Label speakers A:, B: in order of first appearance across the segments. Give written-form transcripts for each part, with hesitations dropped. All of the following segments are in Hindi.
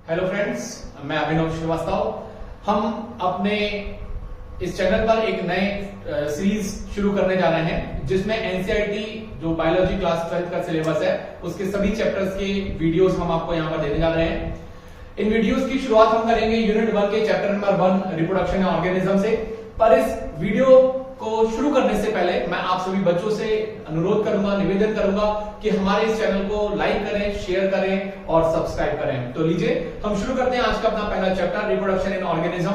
A: हेलो फ्रेंड्स, मैं अभिनव श्रीवास्तव। हम अपने इस चैनल पर एक नए सीरीज शुरू करने जा रहे हैं जिसमें एनसीईआरटी जो बायोलॉजी क्लास 12 का सिलेबस है उसके सभी चैप्टर्स के वीडियोस हम आपको यहाँ पर देने जा रहे हैं। इन वीडियोस की शुरुआत हम करेंगे यूनिट 1 के चैप्टर नंबर 1 रिप्रोडक्शन ऑर्गेनिज्म से। पर इस वीडियो को शुरू करने से पहले मैं आप सभी बच्चों से अनुरोध करूंगा, निवेदन करूंगा कि हमारे इस चैनल को लाइक करें, शेयर करें और सब्सक्राइब करें। तो लीजिए हम शुरू करते हैं आज का अपना पहला चैप्टर रिप्रोडक्शन इन ऑर्गेनिज्म।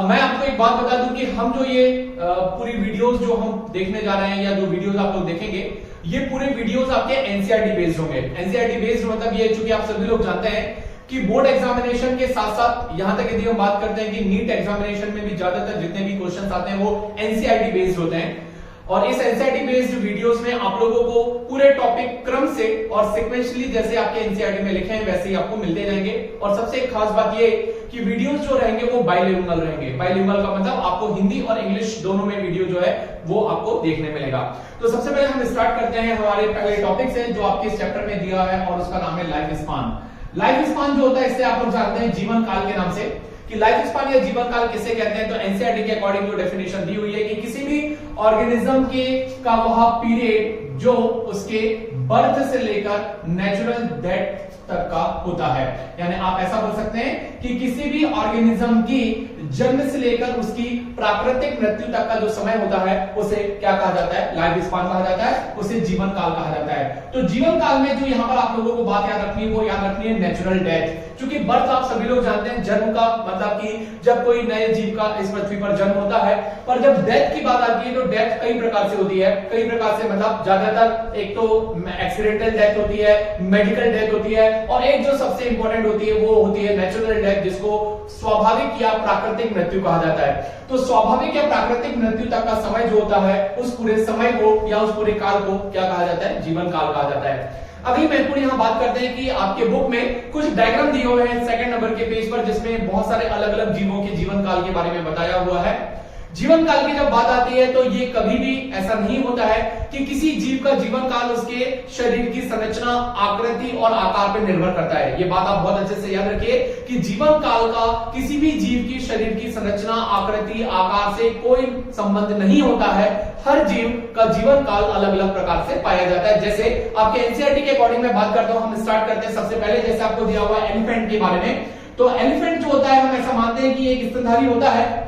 A: मैं आपको एक बात बता दूं कि हम जो ये पूरी वीडियोस जो हम देखने जा रहे हैं या जो वीडियोस आप लोग देखेंगे ये पूरे वीडियोस आपके एनसीईआरटी बेस्ड होंगे। एनसीईआरटी बेस्ड मतलब ये चूंकि आप सभी लोग जानते हैं कि बोर्ड एग्जामिनेशन के साथ साथ यहां तक यदि हम बात करते हैं कि नीट एग्जामिनेशन में भी ज्यादातर जितने भी क्वेश्चंस आते हैं वो एनसीईआरटी बेस्ड होते हैं। और इस एनसीईआरटी बेस्ड वीडियोस में आप लोगों को पूरे टॉपिक क्रम से और सिक्वेंशली जैसे आपके एनसीईआरटी में लिखे हैं वैसे ही आपको मिलते जाएंगे। और सबसे एक खास बात ये कि वीडियोस जो रहेंगे वो बाइलिंगुअल रहेंगे। बाइलिंगुअल का मतलब आपको हिंदी और इंग्लिश दोनों में वीडियो जो है वो आपको देखने मिलेगा। तो सबसे पहले हम स्टार्ट करते हैं हमारे पहले टॉपिक से जो आपके इस चैप्टर में दिया है और उसका नाम है लाइफ स्पान। लाइफ स्पान जो होता है इससे आप लोग जानते हैं जीवन काल के नाम से कि लाइफ स्पान या जीवन काल किसे कहते हैं। तो एनसीईआरटी के अकॉर्डिंग जो डेफिनेशन दी हुई है कि किसी भी ऑर्गेनिज्म के का वह पीरियड जो उसके बर्थ से लेकर नेचुरल डेथ तक का होता है। यानी आप ऐसा बोल सकते हैं कि किसी भी ऑर्गेनिज्म की जन्म से लेकर उसकी प्राकृतिक मृत्यु तक का जो समय होता है उसे क्या कहा जाता है, लाइफ स्पान कहा जाता है, उसे जीवन काल कहा जाता है। तो जीवन काल में जो यहाँ पर आप लोगों को बात याद रखनी है वो याद रखनी है नेचुरल डेथ। क्योंकि बर्थ आप सभी लोग जानते हैं जन्म का मतलब कि जब कोई नए जीव का इस पृथ्वी पर जन्म होता है। पर जब डेथ की बात आती है तो डेथ कई प्रकार से होती है। कई प्रकार से मतलब ज्यादातर एक तो एक्सीडेंटल डेथ होती है, मेडिकल डेथ होती है और एक जो सबसे इंपॉर्टेंट होती है वो होती है नेचुरल डेथ जिसको स्वाभाविक या प्राकृतिक मृत्यु कहा जाता है। तो स्वाभाविक या प्राकृतिक मृत्यु तक का समय जो होता है उस पूरे समय को या उस पूरे काल को क्या कहा जाता है, जीवन काल कहा जाता है। अगली महत्वपूर्ण यहां बात करते हैं कि आपके बुक में कुछ डायग्राम दिए हुए हैं सेकंड नंबर के पेज पर जिसमें बहुत सारे अलग अलग जीवों के जीवन काल के बारे में बताया हुआ है। जीवन काल की जब बात आती है तो ये कभी भी ऐसा नहीं होता है कि किसी जीव का जीवन काल उसके शरीर की संरचना, आकृति और आकार पर निर्भर करता है। ये बात आप बहुत अच्छे से याद रखिए कि जीवन काल का किसी भी जीव की शरीर की संरचना, आकृति, आकार से कोई संबंध नहीं होता है। हर जीव का जीवन काल अलग अलग प्रकार से पाया जाता है। जैसे आपके एनसीईआरटी के अकॉर्डिंग में बात करता हूं, हम स्टार्ट करते हैं सबसे पहले जैसे आपको दिया हुआ है एलिफेंट के बारे में। तो एलिफेंट जो होता है हम ऐसा मानते हैं कि एक स्तनधारी होता है।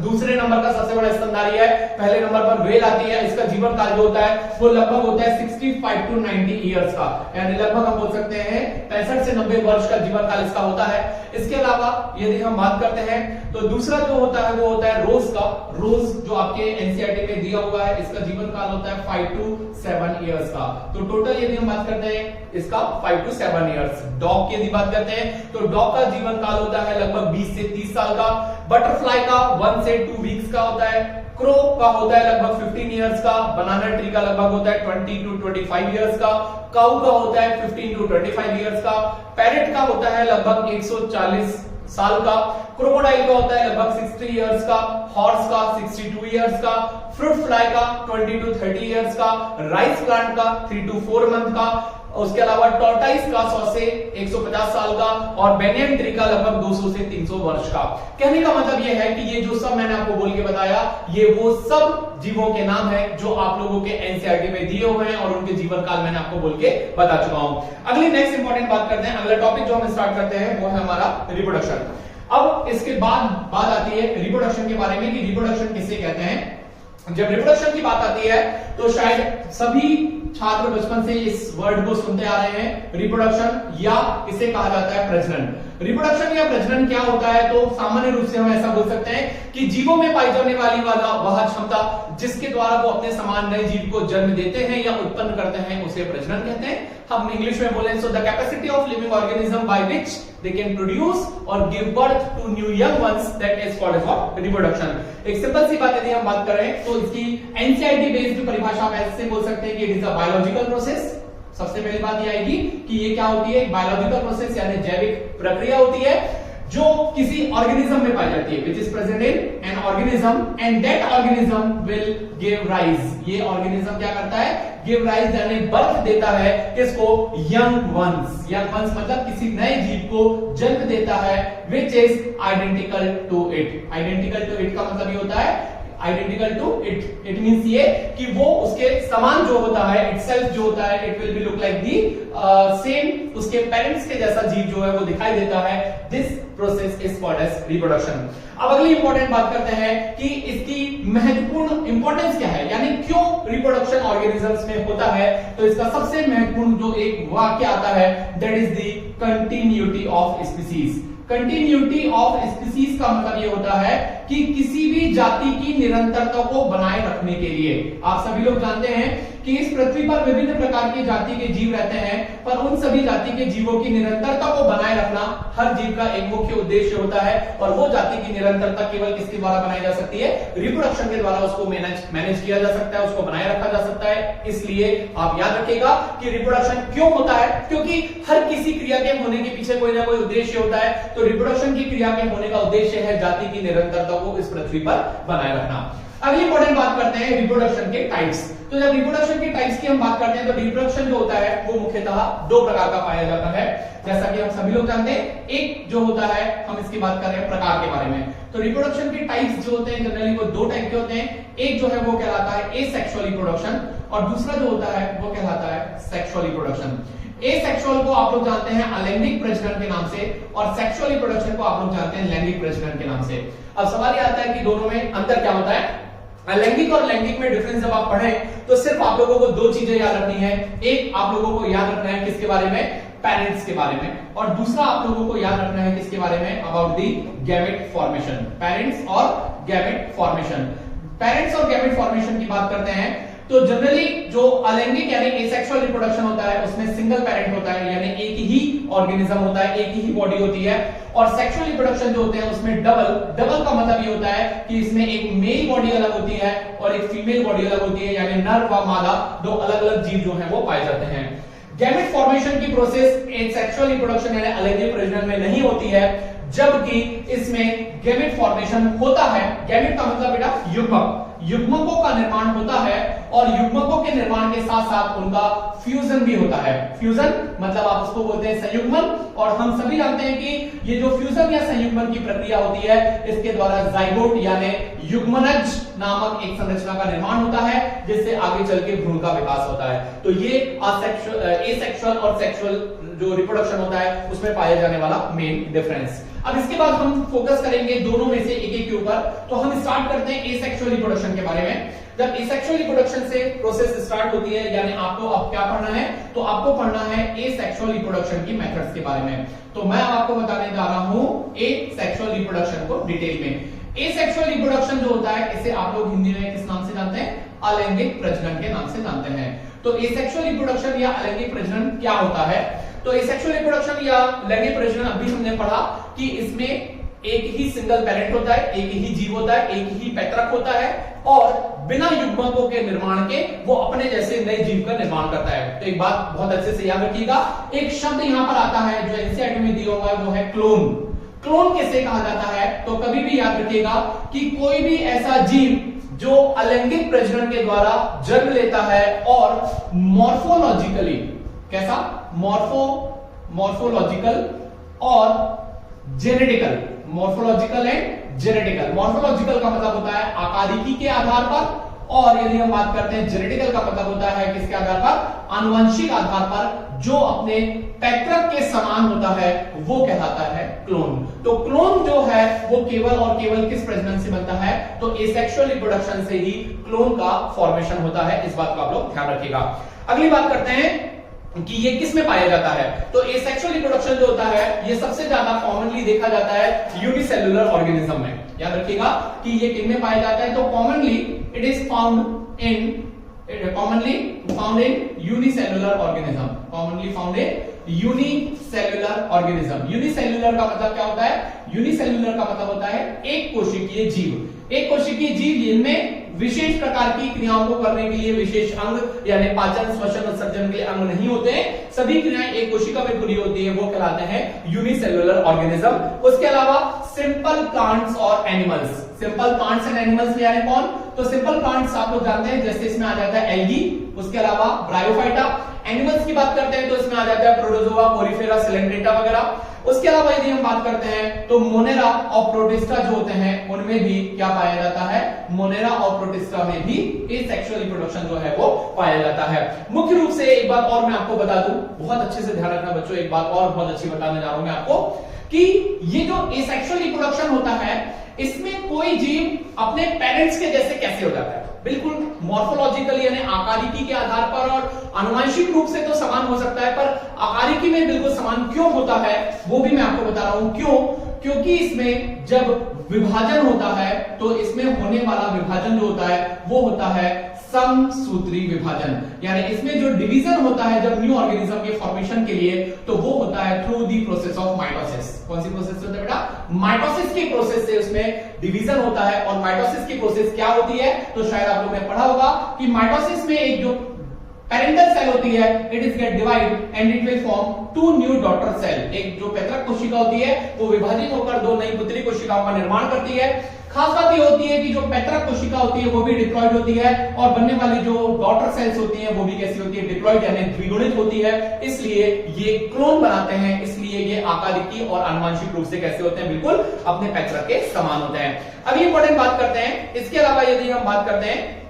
A: दूसरे नंबर का सबसे बड़ा स्तनधारी है। पहले नंबर पर व्हेल आती है। इसका जीवन काल जो होता है वो लगभग होता है 65 टू 90 इयर्स का, यानी लगभग हम बोल सकते हैं 65 से 90 वर्ष का जीवन काल इसका होता है। इसके अलावा यदि हम बात करते हैं तो दूसरा जो होता है वो होता है रोज का। रोज जो आपके एनसीईआरटी में दिया हुआ है इसका जीवन काल होता है 5 टू 7 इयर्स का। तो टोटल यदि हम बात करते हैं इसका 5 टू 7 इयर्स। डॉग की यदि बात करते हैं तो डॉग का जीवन काल होता है लगभग 20 से 30 साल का। बटरफ्लाई का 1 से 2 वीक्स का होता है। क्रो का होता है लगभग 15 इयर्स का। बनाना ट्री का लगभग होता है 20 टू 25 इयर्स का। काऊ का होता है 15 टू 25 इयर्स का। पैरेट का होता है लगभग 140 साल का। क्रोकोडाइल का होता है लगभग 60 इयर्स का। हॉर्स का 62 इयर्स का। फ्रूट फ्लाई का 20 टू 30 इयर्स का। राइस प्लांट का 3 टू 4 मंथ का। उसके अलावा टॉर्टाइस का 100 से 150 साल का और बेनियन ट्री का लगभग 200 से 300 वर्ष का। कहने का मतलब यह है कि ये जो सब मैंने आपको बोल के बताया ये वो सब जीवों के नाम है जो आप लोगों के एनसीईआरटी में दिए हुए हैं और उनके जीवन काल मैंने आपको बोल के बता चुका हूं। अगली नेक्स्ट इंपॉर्टेंट बात करते हैं। अगला टॉपिक जो हम स्टार्ट करते हैं वो है हमारा रिप्रोडक्शन। अब इसके बाद बात आती है रिप्रोडक्शन के बारे में कि रिप्रोडक्शन किसे कहते हैं। जब रिप्रोडक्शन की बात आती है तो शायद सभी छात्र बचपन से इस वर्ड को सुनते आ रहे हैं, रिप्रोडक्शन या इसे कहा जाता है प्रजनन। रिप्रोडक्शन या प्रजनन क्या होता है तो सामान्य रूप से हम ऐसा बोल सकते हैं कि जीवों में पाई जाने वाली वह क्षमता जिसके द्वारा वो अपने समान नए जीव को जन्म देते हैं या उत्पन्न करते हैं उसे प्रजनन कहते हैं। हम इंग्लिश में बोलें so the capacity of living organism by which they can produce or give birth to new young ones, that is called as reproduction. एक सिंपल सी बात यदि हम बात करें तो इसकी एनसीईआरटी बेस्ड परिभाषा आप ऐसे बोल सकते हैं कि it is a biological process. सबसे पहली बात ये आएगी कि ये क्या होती है, बायोलॉजिकल प्रोसेस यानी जैविक प्रक्रिया होती है जो किसी ऑर्गेनिज्म में पाई जाती है which is present in an organism and that organism will give rise. ये ऑर्गेनिज्म क्या करता है, गिव राइज यानी बर्थ देता है किसको, यंग वंस। यंग वंस मतलब किसी नए जीव को जन्म देता है which is identical to it. Identical to it का मतलब ये होता है identical to it, it means ये कि वो उसके समान जो होता है, इटसेल्फ जो होता है, it will be look like the same, उसके पेरेंट्स के जैसा जीव जो है वो दिखाई देता है। This process is called as reproduction. अब अगली इंपॉर्टेंट बात करते हैं कि इसकी महत्वपूर्ण इंपॉर्टेंस क्या है, यानी क्यों रिप्रोडक्शन ऑर्गेनिजम्स में होता है। तो इसका सबसे महत्वपूर्ण जो एक वाक्य आता है that is the continuity of species. Continuity of species का मतलब ये होता है कि किसी भी जाति की निरंतरता को बनाए रखने के लिए, आप सभी लोग जानते हैं कि इस पृथ्वी पर विभिन्न प्रकार की जाति के जीव रहते हैं, पर उन सभी जाति के जीवों की निरंतरता को बनाए रखना हर जीव का एक मुख्य उद्देश्य होता है। और वो जाति की निरंतरता केवल किसके द्वारा बनाई जा सकती है, रिप्रोडक्शन के द्वारा उसको मैनेज किया जा सकता है, उसको बनाए रखा जा सकता है। इसलिए आप याद रखिएगा कि रिप्रोडक्शन क्यों होता है, क्योंकि हर किसी क्रिया के होने के पीछे कोई ना कोई उद्देश्य होता है। तो रिप्रोडक्शन की क्रिया के होने का उद्देश्य है जाति की निरंतरता को इस पृथ्वी पर बनाए रखना। अगली इंपॉर्टेंट बात करते हैं रिप्रोडक्शन के टाइप्स। तो जब रिप्रोडक्शन के टाइप्स की हम बात करते हैं तो रिप्रोडक्शन जो होता है वो मुख्यतः दो प्रकार का पाया जाता है, जैसा कि हम सभी लोग जानते हैं। एक जो होता है, हम इसकी बात कर रहे हैं प्रकार के बारे में, तो रिप्रोडक्शन के टाइप्स जो होते हैं जनरली वो दो टाइप के होते हैं। एक जो है वो कहलाता है एसेक्सुअल रिप्रोडक्शन और दूसरा जो होता है वो कहलाता है सेक्सुअल रिप्रोडक्शन। एसेक्सुअल को आप लोग जानते हैं अलैंगिक प्रजनन के नाम से और सेक्सुअल रिप्रोडक्शन को आप लोग जानते हैं लैंगिक प्रजनन के नाम से। अब सवाल ये आता है कि दोनों में अंतर क्या होता है। अलैंगिक और लैंगिक में डिफरेंस जब आप पढ़ें तो सिर्फ आप लोगों को दो चीजें याद रखनी है। एक आप लोगों को याद रखना है किसके बारे में, पेरेंट्स के बारे में, और दूसरा आप लोगों को याद रखना है किसके बारे में, about the gamete formation. Parents और गैमेट फॉर्मेशन। पेरेंट्स और गैमेट फॉर्मेशन की बात करते हैं तो जनरली जो अलैंगिक यानी एसेक्सुअल रिप्रोडक्शन होता है उसमें सिंगल पेरेंट होता है, यानी एक ही ऑर्गेनिज्म होता है, एक ही बॉडी होती है। और सेक्सुअल रिप्रोडक्शन जो होते हैं उसमें डबल का मतलब ये होता है कि इसमें एक मेल बॉडी अलग होती है और एक फीमेल बॉडी अलग होती है, यानी नर व मादा दो अलग अलग जीव जो है वो पाए जाते हैं। गैमेट फॉर्मेशन की प्रोसेस सेक्सुअल रिप्रोडक्शन यानी अलैंगिक प्रजनन में नहीं होती है, जबकि इसमें गैमेट फॉर्मेशन होता है। गैमेट का मतलब बेटा युग्मक, युग्मकों का निर्माण होता है और युग्मकों के निर्माण के साथ साथ उनका फ्यूजन भी होता है। फ्यूजन मतलब आप उसको बोलते हैं संयुग्मन, और हम सभी जानते हैं कि ये जो फ्यूजन या संयुग्मन की प्रक्रिया होती है इसके द्वारा जाइगोट यानी युग्मनज नामक एक संरचना का निर्माण होता है जिससे आगे चल के भ्रूण का विकास होता है। तो ये एसेक्सुअल और सेक्सुअल जो रिप्रोडक्शन होता है उसमें पाया जाने वाला मेन डिफरेंस। अब इसके बाद हम फोकस करेंगे दोनों में से एक एक के ऊपर। तो हम स्टार्ट करते हैं एसेक्सुअल रिप्रोडक्शन के बारे में। जब एसेक्सुअल रिप्रोडक्शन से प्रोसेस स्टार्ट होती है, यानी आपको अब क्या पढ़ना है, तो आपको पढ़ना है एसेक्सुअल रिप्रोडक्शन की मेथड्स के बारे में। तो मैं आपको बताने जा रहा हूं एसेक्सुअल रिप्रोडक्शन को डिटेल में। एसेक्सुअल रिप्रोडक्शन जो होता है इसे आप लोग हिंदी में किस नाम से जानते हैं, अलैंगिक प्रजनन के नाम से जानते हैं। तो एसेक्सुअल रिप्रोडक्शन या अलैंगिक प्रजनन क्या होता है, तो एसेक्सुअल रिप्रोडक्शन या लैंगिक प्रजनन अभी हमने पढ़ा कि इसमें एक ही सिंगल पेरेंट होता है, एक ही जीव होता है, एक ही पैतृक होता है और बिना युग्मकों के निर्माण के वो अपने जैसे नए जीव का निर्माण करता है। तो एक बात बहुत अच्छे से याद रखिएगा, एक शब्द यहां पर आता है जो एनसीईआरटी में दिया हुआ है वो है क्लोन। क्लोन किसे कहा जाता है, तो कभी भी याद रखिएगा कि कोई भी ऐसा जीव जो अलैंगिक प्रजनन के द्वारा जन्म लेता है और मॉर्फोलॉजिकली कैसा, मॉर्फोलॉजिकल और genetical, morphological and genetical. Morphological का मतलब होता है आकारिकी के आधार पर, और यदि हम बात करते हैं जेनेटिकल का मतलब होता है किसके आधार पर, आनुवंशिक आधार पर, जो अपने पैतृक के समान होता है वो कहलाता है क्लोन। तो क्लोन जो है वो केवल और केवल किस प्रजनन से बनता है, तो एसेक्सुअल रिप्रोडक्शन से ही क्लोन का फॉर्मेशन होता है। इस बात को आप लोग ध्यान रखिएगा। अगली बात करते हैं कि ये किस में पाया जाता है, तो एसेक्सुअल रिप्रोडक्शन जो होता है ये सबसे ज्यादा कॉमनली देखा जाता है यूनिसेल्युलर ऑर्गेनिज्म में। याद रखिएगा कि ये किन में पाया जाता है, तो commonly it is found in unicellular organism, commonly found in unicellular organism. Unicellular का मतलब क्या होता है, यूनिसेल्युलर का मतलब होता है एक कोशिकीय जीव। एक कोशिकीय जीव जिनमें विशेष प्रकार की क्रियाओं को करने के लिए विशेष अंग यानी पाचन, श्वसन, उत्सर्जन के लिए अंग नहीं होते हैं, सभी क्रियाएं एक कोशिका में पूरी होती है, वो कहलाते हैं यूनिसेल्युलर ऑर्गेनिज्म। उसके अलावा सिंपल प्लांट्स और animals, simple plants and animals में आ रहे हैं कौन? तो सिंपल प्लांट्स आप लोग जानते हैं, जैसे इसमें आ जाता है एल्गी, उसके अलावा ब्रायोफाइटा। एनिमल्स की बात करते हैं तो इसमें आ जाता है प्रोटोजोआ, पोरिफेरा, सिलेंड्रेटा वगैरह। उसके अलावा यदि हम बात करते हैं तो मोनेरा और प्रोटिस्टा जो होते हैं उनमें भी क्या पाया जाता है? मोनेरा और प्रोटिस्टा में भी एसेक्सुअल रिप्रोडक्शन जो है वो पाया जाता है। मुख्य रूप से एक बात और मैं आपको बता दूं, बहुत अच्छे से ध्यान रखना बच्चों, एक बात और बहुत अच्छी बताने जा रहा हूं मैं आपको कि ये जो एसेक्सुअल रिप्रोडक्शन होता है इसमें कोई जीव अपने पेरेंट्स के जैसे कैसे हो जाता है? बिल्कुल मॉर्फोलॉजिकली यानी आकारिकी के आधार पर और आनुवंशिक रूप से तो समान हो सकता है, पर आकारिकी में बिल्कुल समान क्यों होता है वो भी मैं आपको बता रहा हूं। क्यों? क्योंकि इसमें जब विभाजन होता है तो इसमें होने वाला विभाजन जो होता है वो होता है समसूत्री विभाजन, यानी इसमें जो डिवीजन होता है जब न्यू ऑर्गेनिज्म के फॉर्मेशन के लिए तो वो होता है through the process of mitosis. कौन सी प्रोसेस होता है बेटा? माइटोसिस की प्रोसेस से उसमें डिवीजन होता है। और माइटोसिस की प्रोसेस क्या होती है? तो शायद आप लोगों ने पढ़ा होगा कि माइटोसिस में एक जो पेरेंटल सेल होती है it is get divide and it will form two new daughter cell. एक जो पैतृक कोशिका होती है वो विभाजित होकर दो नई पुत्री कोशिकाओं का निर्माण करती है। खास बात ये होती है कि जो पैतृक कोशिका होती है वो भी डिप्लॉयड होती है और बनने वाली जो डॉटर सेल्स होती हैं वो भी कैसी होती है? डिप्लॉयड यानी द्विगुणित होती है। इसलिए ये क्लोन बनाते हैं, इसलिए ये आकारिकी और आनुवंशिक रूप से कैसे होते हैं? बिल्कुल अपने पैतृक के समान होते हैं। अभी इंपॉर्टेंट बात करते हैं, इसके अलावा यदि हम बात करते हैं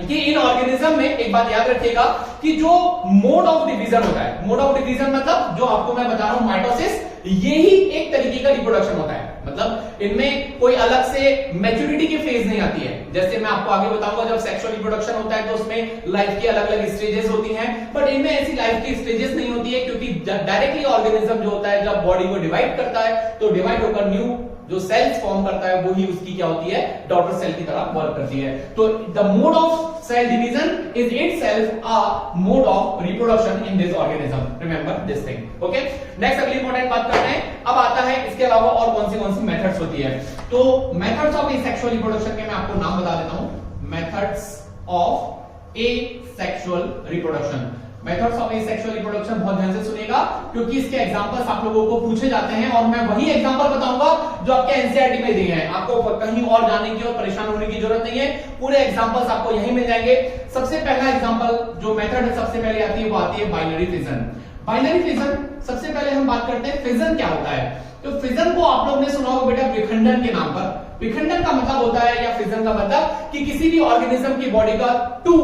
A: कि इन ऑर्गेनिज्म में एक बात याद रखिएगा कि जो मोड ऑफ डिवीजन होता है, मोड ऑफ डिवीजन मतलब जो आपको मैं बता रहा हूं माइटोसिस, यही एक तरीके का रिप्रोडक्शन होता है। मतलब इनमें कोई अलग से मैच्योरिटी की फेज नहीं आती है। जैसे मैं आपको आगे बताऊंगा जब सेक्सुअल रिप्रोडक्शन होता है तो उसमें लाइफ की अलग अलग स्टेजेस होती हैं, बट इनमें ऐसी लाइफ की स्टेजेस नहीं होती है क्योंकि डायरेक्टली ऑर्गेनिज्म जो होता है जब बॉडी को डिवाइड करता है तो डिवाइड होकर न्यू जो सेल्स फॉर्म करता है वही उसकी क्या होती है? डॉटर सेल की तरह वर्क करती है। तो the mode of cell division is itself a mode of reproduction in this organism. Remember this thing. Okay, next अगली इंपॉर्टेंट बात करते हैं। अब आता है इसके अलावा और कौन सी मेथड्स होती है। तो मेथड्स ऑफ एसेक्सुअल रिप्रोडक्शन के मैं आपको नाम बता देता हूं। Methods of asexual reproduction, methods of asexual reproduction बहुत ध्यान से सुनिएगा क्योंकि इसके एग्जांपल्स आप लोगों को पूछे जाते हैं और मैं वही एग्जांपल बताऊंगा जो आपके एनसीईआरटी में दिए हैं। आपको कहीं और जाने की और परेशान होने की जरूरत नहीं है, पूरे एग्जांपल्स आपको यहीं मिल जाएंगे। सबसे पहला एग्जांपल जो मेथड सबसे पहले आती है वो आती है बाइनरी फिजन। बाइनरी फिजन सबसे पहले हम बात करते हैं फिजन क्या होता है। तो फिजन को आप लोग ने सुना होगा बेटा विखंडन के नाम पर। विखंडन का मतलब होता है या फिजन का मतलब कि किसी भी ऑर्गेनिज्म की बॉडी का टू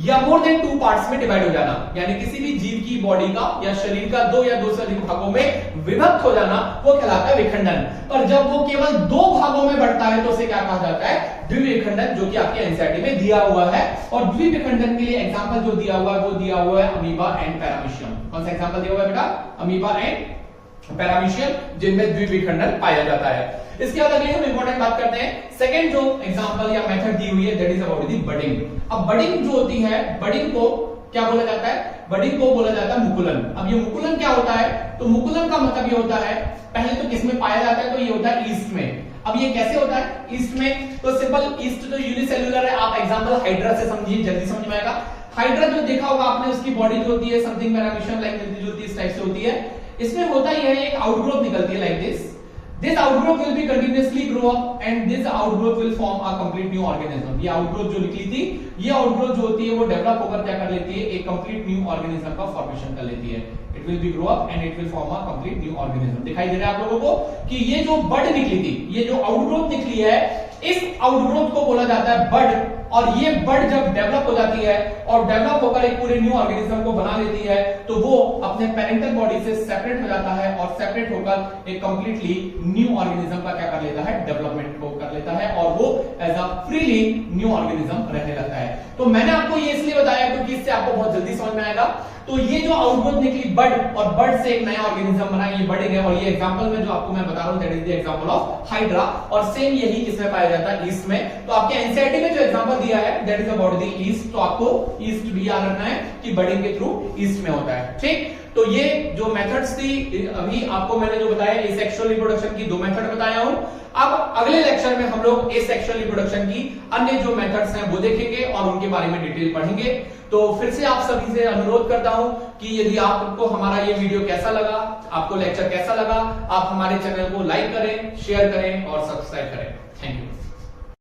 A: या मोर देन टू पार्ट्स में डिवाइड हो जाना, यानी किसी भी जीव की बॉडी का या शरीर का दो या दो से अधिक भागों में विभक्त हो जाना वो कहलाता है विखंडन। पर जब वो केवल दो भागों में बढ़ता है तो उसे क्या कहा जाता है? द्विविखंडन, जो कि आपके एनसीईआरटी में दिया हुआ है। और द्विविखंडन के लिए एग्जांपल जो दिया हुआ है वो दिया हुआ है अमीबा एंड पैरामीशियम। कौन सा एग्जांपल दिया हुआ है बेटा? अमीबा एंड पैरामीशियम, जिनमें द्विविखंडन पाया जाता है। इसके बाद अगली हम इंपॉर्टेंट बात करते हैं। सेकंड जो एग्जांपल या मेथड दी हुई है that is about the budding. अब बडिंग जो होती है, बडिंग को क्या बोला जाता है? बडिंग को बोला जाता है मुकुलन। अब ये मुकुलन क्या होता है? तो मुकुलन का मतलब ये होता है, पहले तो किसमें पाया जाता है? तो ये होता है ईस्ट में। अब ये कैसे होता है ईस्ट में? तो सिंपल, ईस्ट तो यूनिसेल्युलर है। आप एग्जांपल हाइड्रा से समझिए, जल्दी समझ में आएगा। हाइड्रा जो देखा होगा आपने, उसकी बॉडी जो होती है समथिंग पैरामीशियम लाइक मिलती जुलती इस टाइप से होती है। इसमें होता यह है एक आउटग्रोथ निकलती है like this. This outgrowth will be continuously grow up and this outgrowth will form a complete new organism। ये outgrowth जो निकली थी, ये outgrowth जो होती है वो डेवलप होकर क्या कर लेती है? एक complete new organism का फॉर्मेशन कर लेती है। It will be grow up and it will form a complete new organism। दिखाई दे रहा है आप लोगों को कि ये जो बड निकली थी, ये जो आउटग्रोथ निकली है, इस आउटग्रोथ को बोला जाता है बड। और ये बड जब डेवलप हो जाती है और डेवलप होकर एक पूरे न्यू ऑर्गेनिज्म को बना लेती है तो वो अपने पेरेंटल बॉडी से सेपरेट हो जाता है और सेपरेट होकर एक कंप्लीटली न्यू ऑर्गेनिज्म का क्या कर लेता है? डेवलपमेंट को कर लेता है और वो as a freely new organism रहने लगता है। तो मैंने आपको ये इसलिए बताया क्योंकि इससे आपको बहुत जल्दी समझ में आएगा। तो ये जो आउटग्रोथ निकली बड और बड से एक नया ऑर्गेनिज्म बना, ये बडिंग है। और ये एग्जांपल में जो आपको मैं बता रहा हूं that is the example of hydra. और सेम यही किसमें पाया जाता है? ईस्ट में। तो आपके एनसीईआरटी में जो एग्जांपल दिया है that is about the east. तो आपको ईस्ट भी याद रखना है कि बडिंग के थ्रू ईस्ट में होता है। ठीक, तो ये जो मेथड्स थी अभी आपको मैंने जो बताया एसेक्सुअल रिप्रोडक्शन की दो मेथड बताया हूं। अब अगले लेक्चर में हम लोग एसेक्सुअल रिप्रोडक्शन की अन्य जो मेथड्स हैं वो देखेंगे और उनके बारे में डिटेल पढ़ेंगे। तो फिर से आप सभी से अनुरोध करता हूं कि यदि आपको हमारा ये वीडियो कैसा लगा, आपको लेक्चर कैसा लगा, आप हमारे चैनल को लाइक करें, शेयर करें और सब्सक्राइब करें।